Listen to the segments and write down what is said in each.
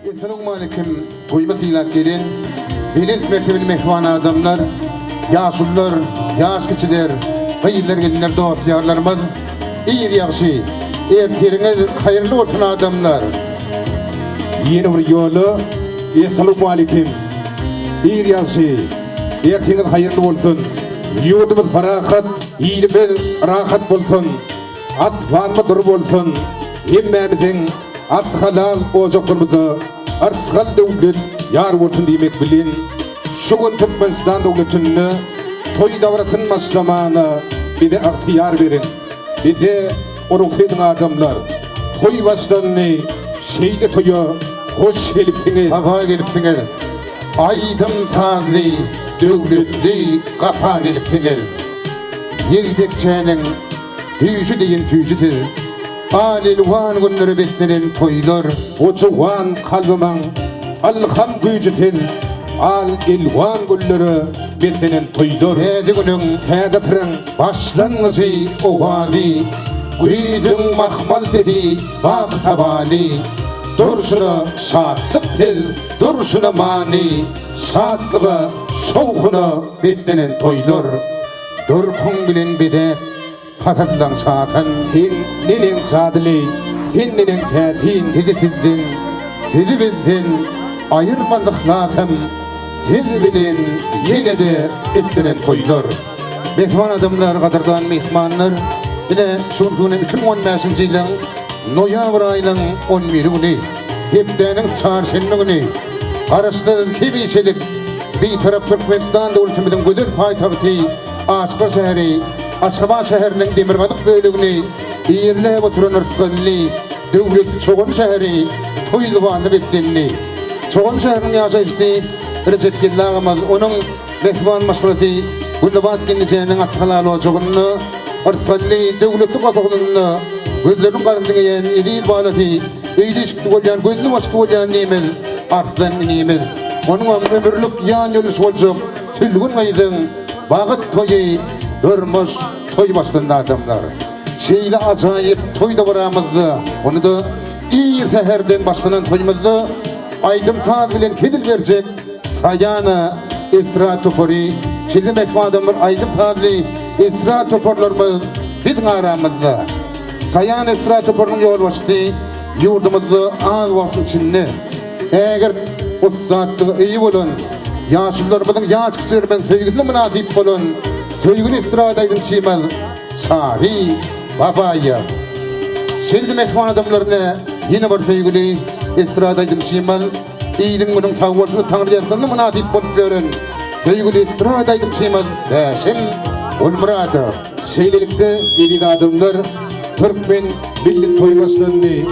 Esselamu aleyküm. Toymasıyla gelin. Bilet mertebeli mehvan adamlar, yaşlılar, yaş kişiler, hayırlar gelinler, dostlarlarımız, iyi yakşı, erteriniz hayırlı olsun adamlar. Yeni bir yolu, Esselamu aleyküm. İyi yakşı, erteriniz hayırlı olsun. Yurdumuz barakat, iyiliğimiz rahat olsun. Atfanımız dur olsun. Hemmemizin atkalal ocaklarımızı, artkal devlet yar olsun demek bilin. Şu gün Türkmenistan devletini toy davratın başlamanı bize ihtiyar verin. Bize oruksaydın adamlar. Toy başlanını, şeyde toyu hoş gelipsiniz. Kafa gelipsiniz. Aydın tazli, devletli kafa gelipsiniz. Yedekçenin tüyücü deyin tüyücüsü. Alilvan günleri beslenen toylar. Uçuğan kalbımın alham gücütün. Al ilvan gülleri beslenen toylar. Hedi günün Hedefren başlangıcı o vadi. Güydün mahmal dedi bak havali. Durşuna şartlık sil, durşuna mani. Şartlığı şovkuna beslenen toylar. Durkun bilen bede patadlan çatan. Sen nenen sadili, sen nenen tətin. Sizi sizden, sizi bizden ayırmadık latem. Siz bilin yine de beslenen toylar. Mehman adamlar, kadırdan mehmanlar. Yine şuntuğunun 2015 yılın noyabr ayının 11 günü. Heptenin çarşamba günü. Karıştı kibişelik. Bir taraf Türkmenistan devletimizin güdür payitahtı Aşkar şehri, Aşkaban şehrinin Demirbadık bölüğünü iyirle oturan ırkınlı devlet çoğun şehri toyluvanı betlenli. Çoğun şehrinin yaşayıştı Recep Gillağımız onun mehvan maşkurati Güllabat kendisinin atkalı olacağını ırkınlı devletli katılığını gözlerin karındığına yen edil bağlatı iyili çıktı olayan, gözlü baştı olayan neyimiz arslan neyimiz. Onun ömürlük yan yolu olacak tülgün aydın Bağıt toyu durmuş toy başlarında adamlar. Şeyle acayip toy da varamızdı. Onu da iyi seherden başlanan toyumuzda Aydın Taz bilen fedil verecek Sayana Estratopori. Şimdi mekmadamır Aydın Taz'lı Estratoporlarımız bizim aramızda. Sayana Estratopor'un yol başladı. Yurdumuzda az vakit içinde. Eğer o zatı iyi olun. Yaşlılarımızın yaş kişilerinin sevgisine münasip olun. Sevgili istiradaydın çiğmez. Sari babaya. Şimdi mehvan adamlarına yine bir sevgili istiradaydın çiğmez. İyiliğin bunun savvasını Tanrı yarısına münasip olup görün. Sevgili istiradaydın çiğmez. Beşim Ulmurada. Şeylelikte yedi adamlar Türkmen milli toymaslarını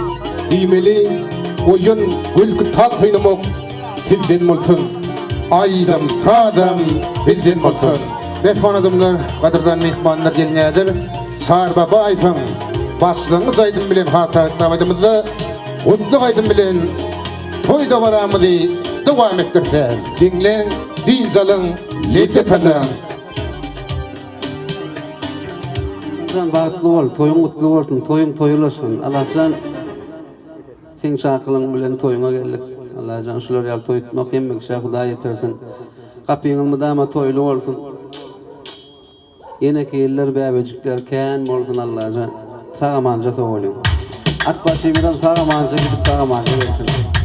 giymeli oyun gülkü tak oynamak sizden olsun. Aydım, sağdım, bildiğin olsun. Mehvan adamlar, kadırdan mehmanlar gelmeyedir. Sağır baba ayfım, başlangıç aydın bilen hata etmemedimizde, kutlu aydın bilen toy da varamızı devam ettirse. Dinlen, din zalın, Lezzet alın. Sen bağıtlı ol, toyun kutlu olsun, toyun toyulasın. Allah sen sen şarkılın bilen toyuna geldik. Allah can şular yal toy tutmak yemek şarkıda yetirsin. Kapıyın mıdama toylu olsun. Yine ki yıllar bebecikler ken olsun Allah can. Sağa manca soğulun. At başı bilen sağa manca gidip sağa manca versin.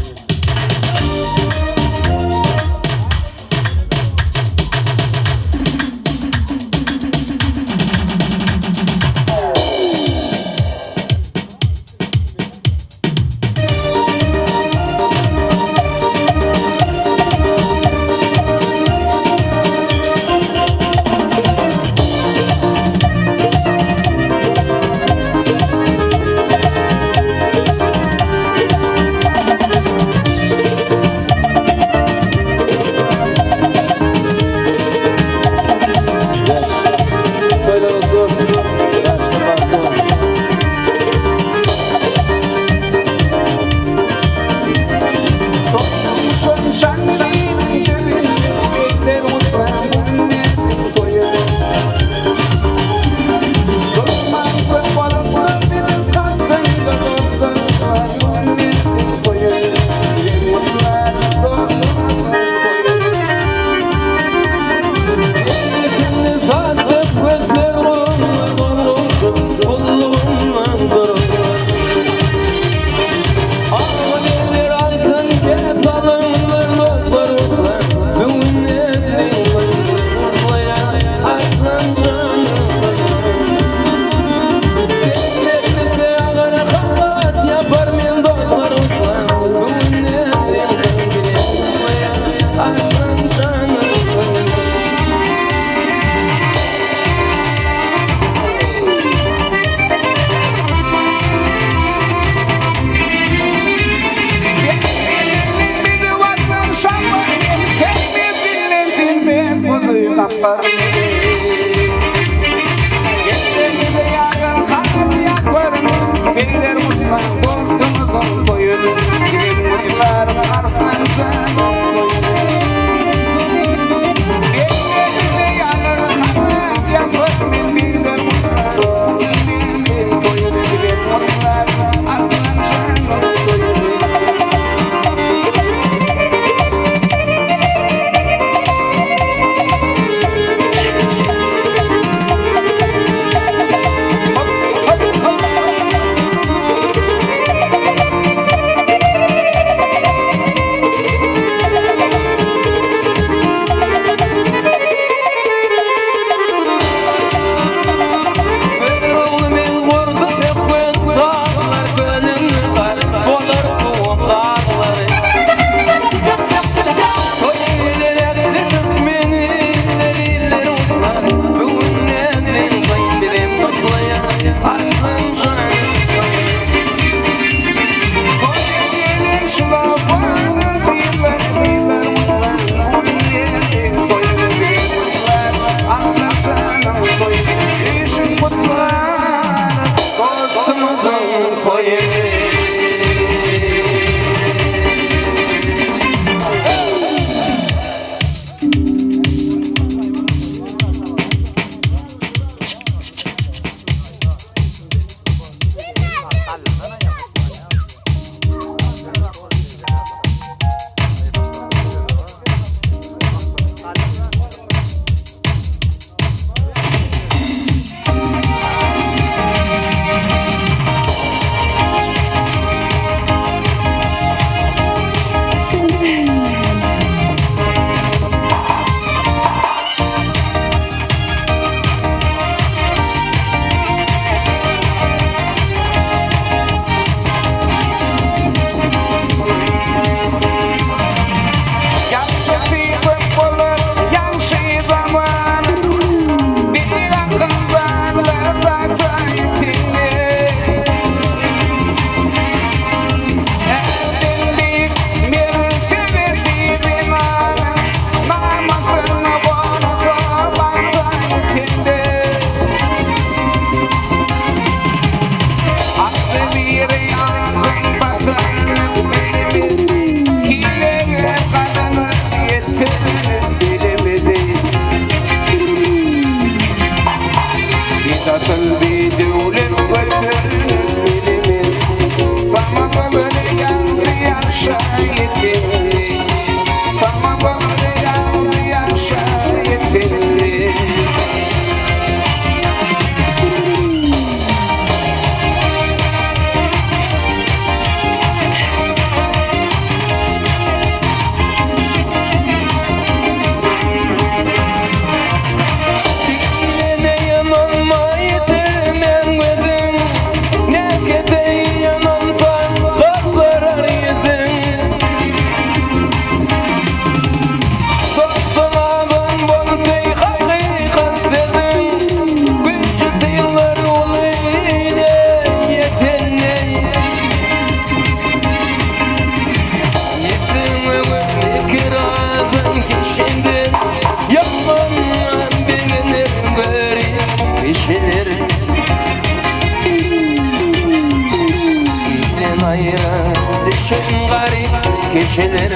Kişiler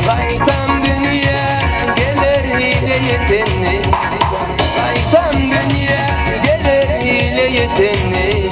kaytan dünya gelir ile yetenli, kaytan dünya gelir ile yetenli.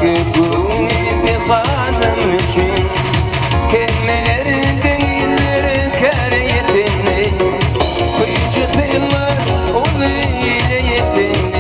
Aşkım bir hanım için kelimelerden iller kar yetenli Kıyıcı diller onu ile yetenli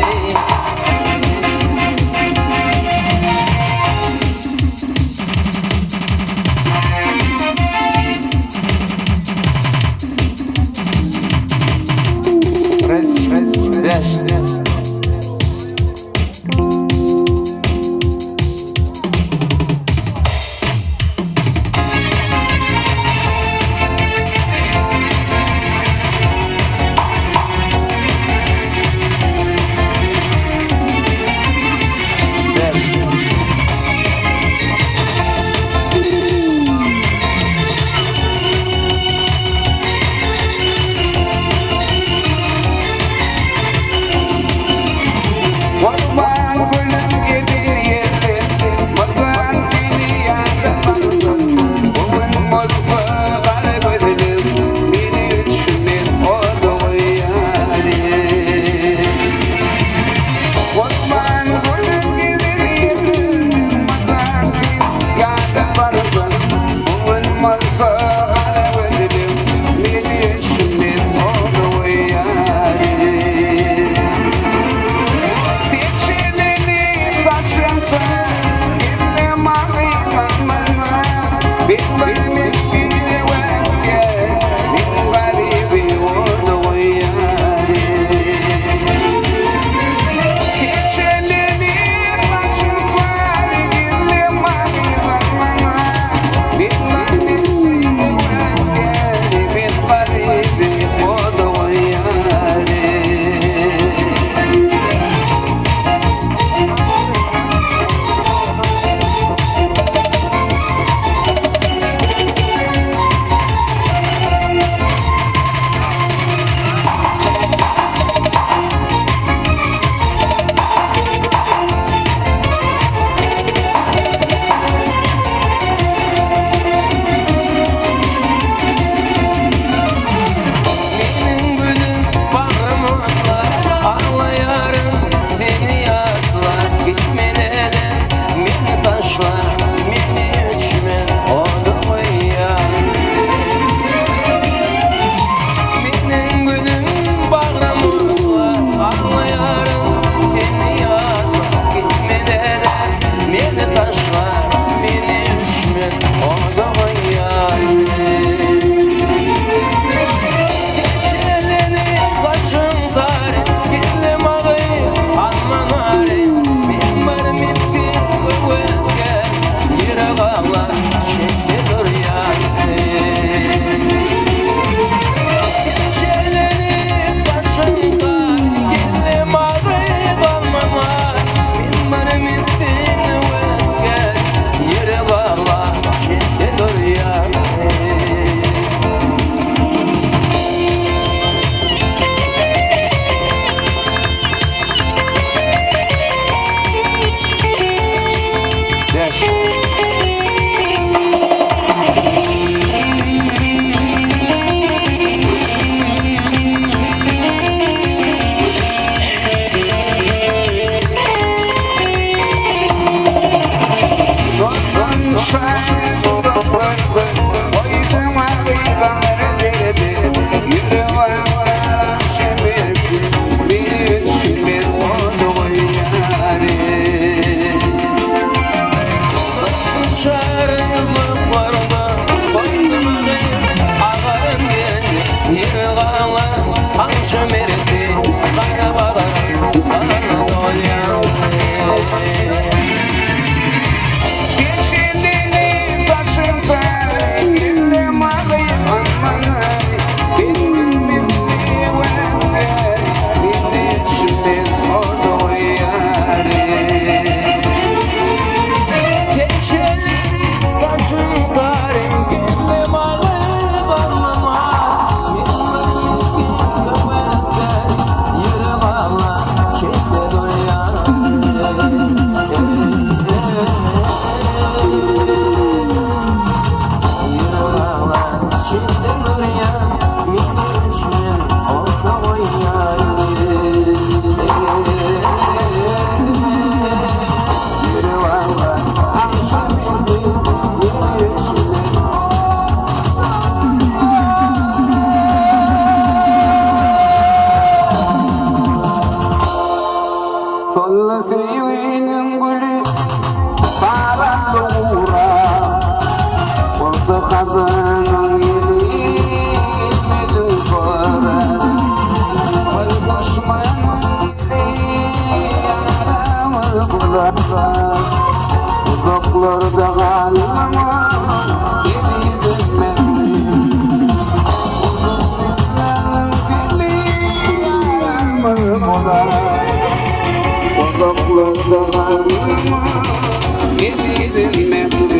Sol sevinin gülü Sarı doğura Oldu kadının yeri Gitmedin sonra Oy koşmanın yeri Yaramı kulaklar Uzaklarda kalma Yedi dönmedi Uzakların gülü Yaramı kulaklar Uzaklarda kalma Yedi dönmedi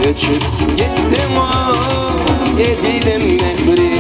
Göçüp gittim o yedilim nefri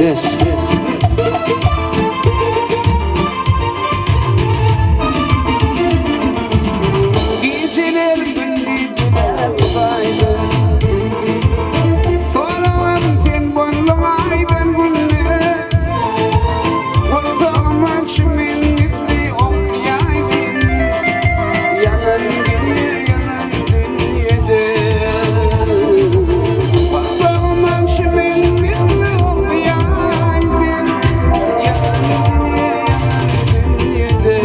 Yes. Geceler gündüzler uzaydı. Soran sen boynumay ben günle. O zaman şimin gitti okyaydın. Yanan dünyede. O zaman şimin gitti okyaydın. Yanan dünyede.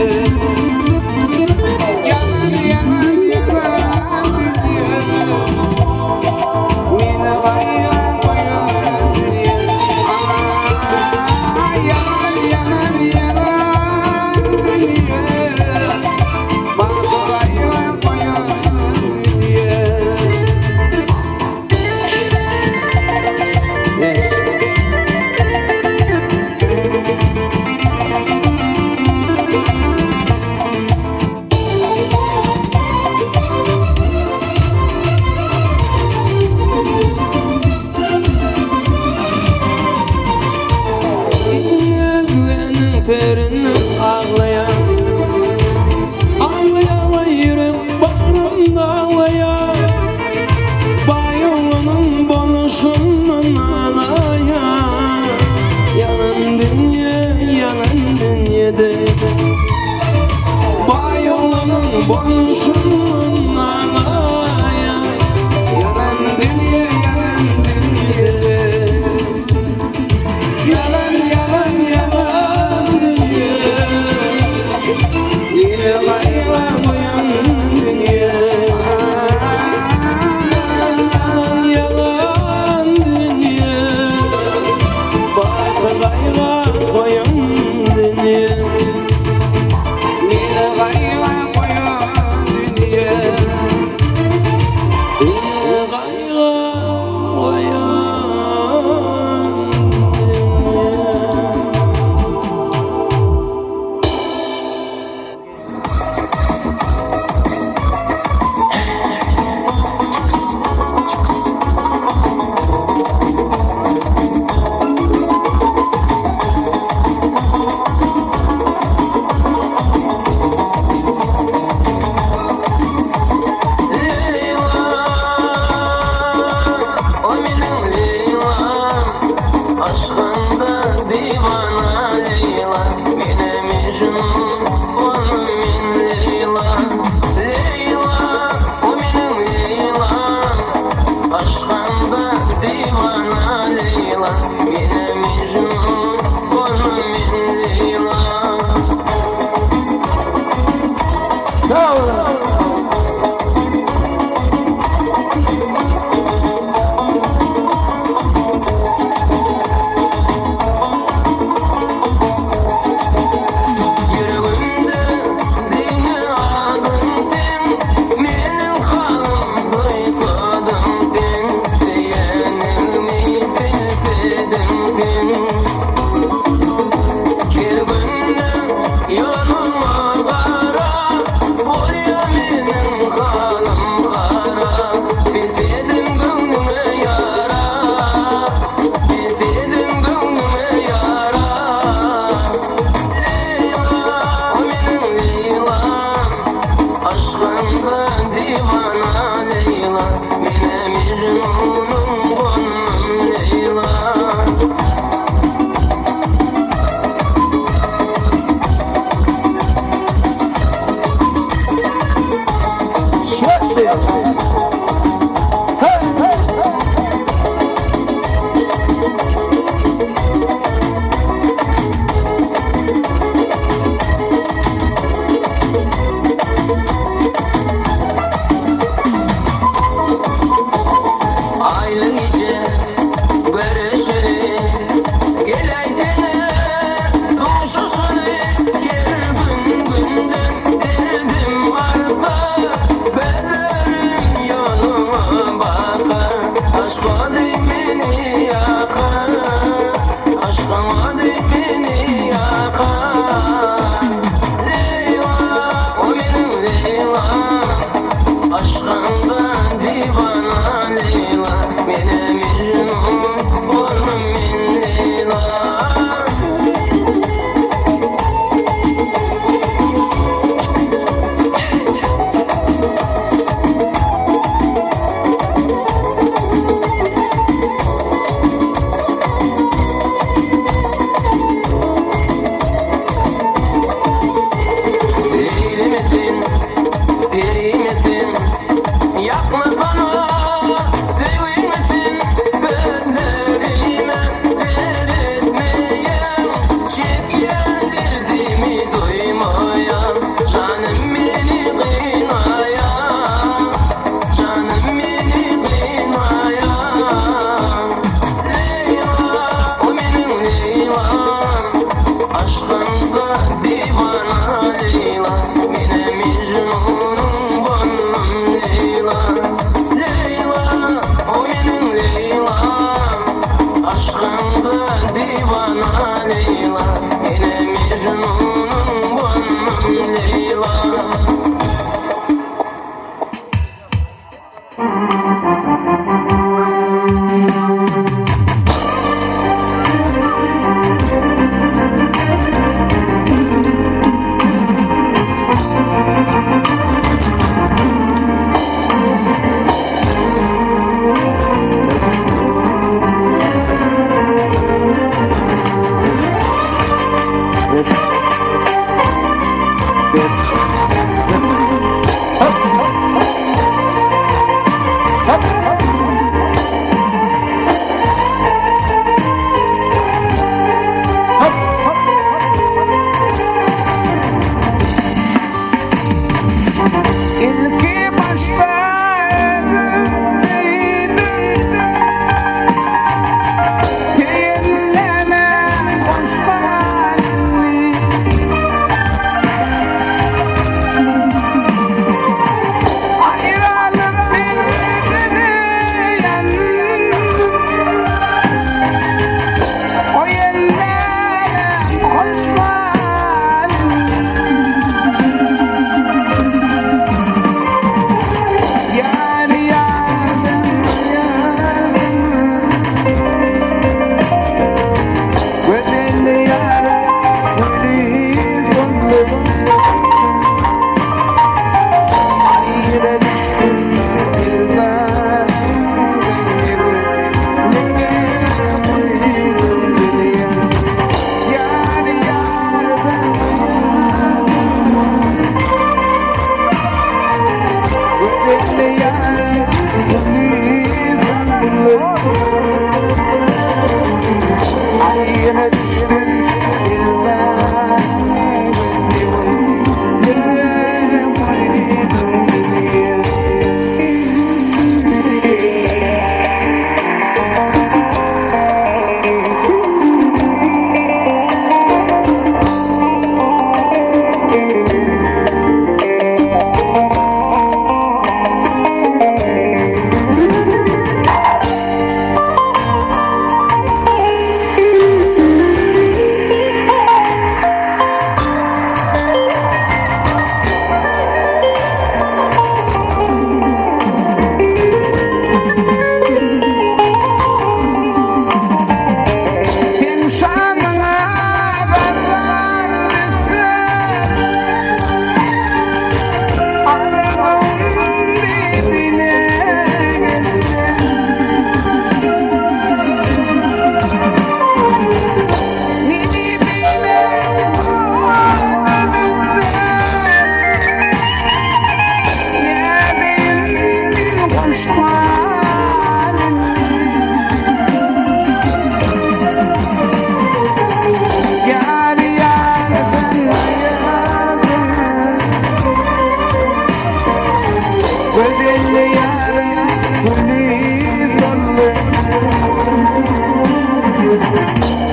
Terini ağlayan, ağlayan yürek bağrımda ağlayan, bayolunun bonuşunun ağlayan, yanan dünyada, bayolunun bonuşunun ağlayan, yanan dünyada. Yanıma kara, oraya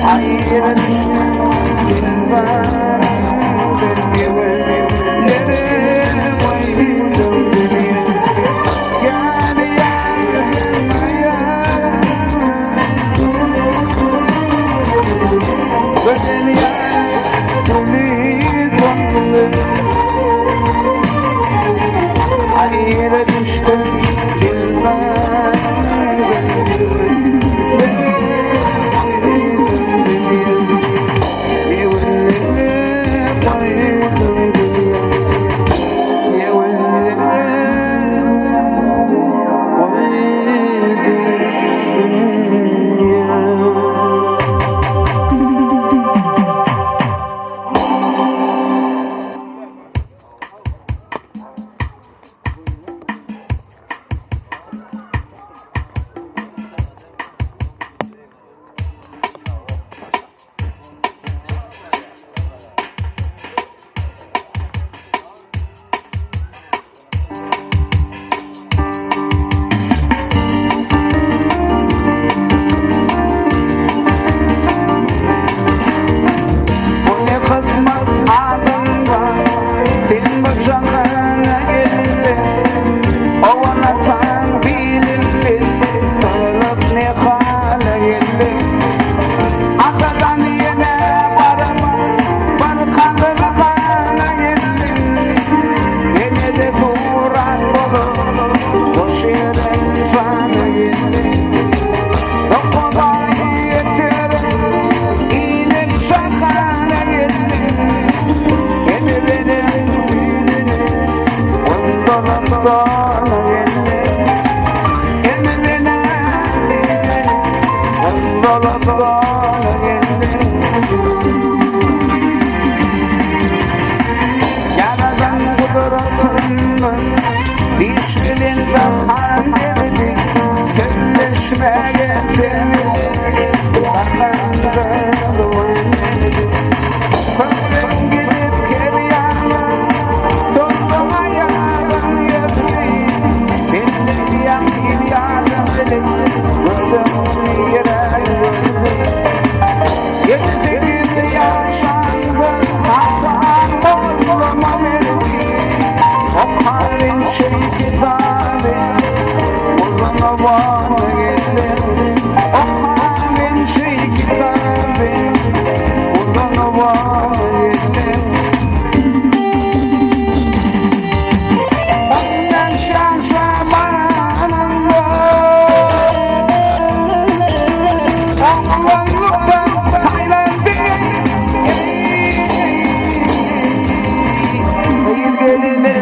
Hayır düştüm bilmem. Gelin